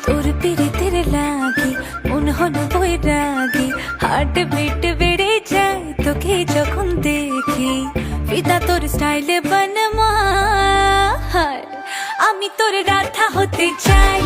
তোর পিড়িতের লাগি মন হন বৈরাগী, হার্ট বিট বেড়ে যায় তোকে যখন দেখি। ফিদা তোর স্টাইলে বনমা, আমি তোর রাধা হতে চাই।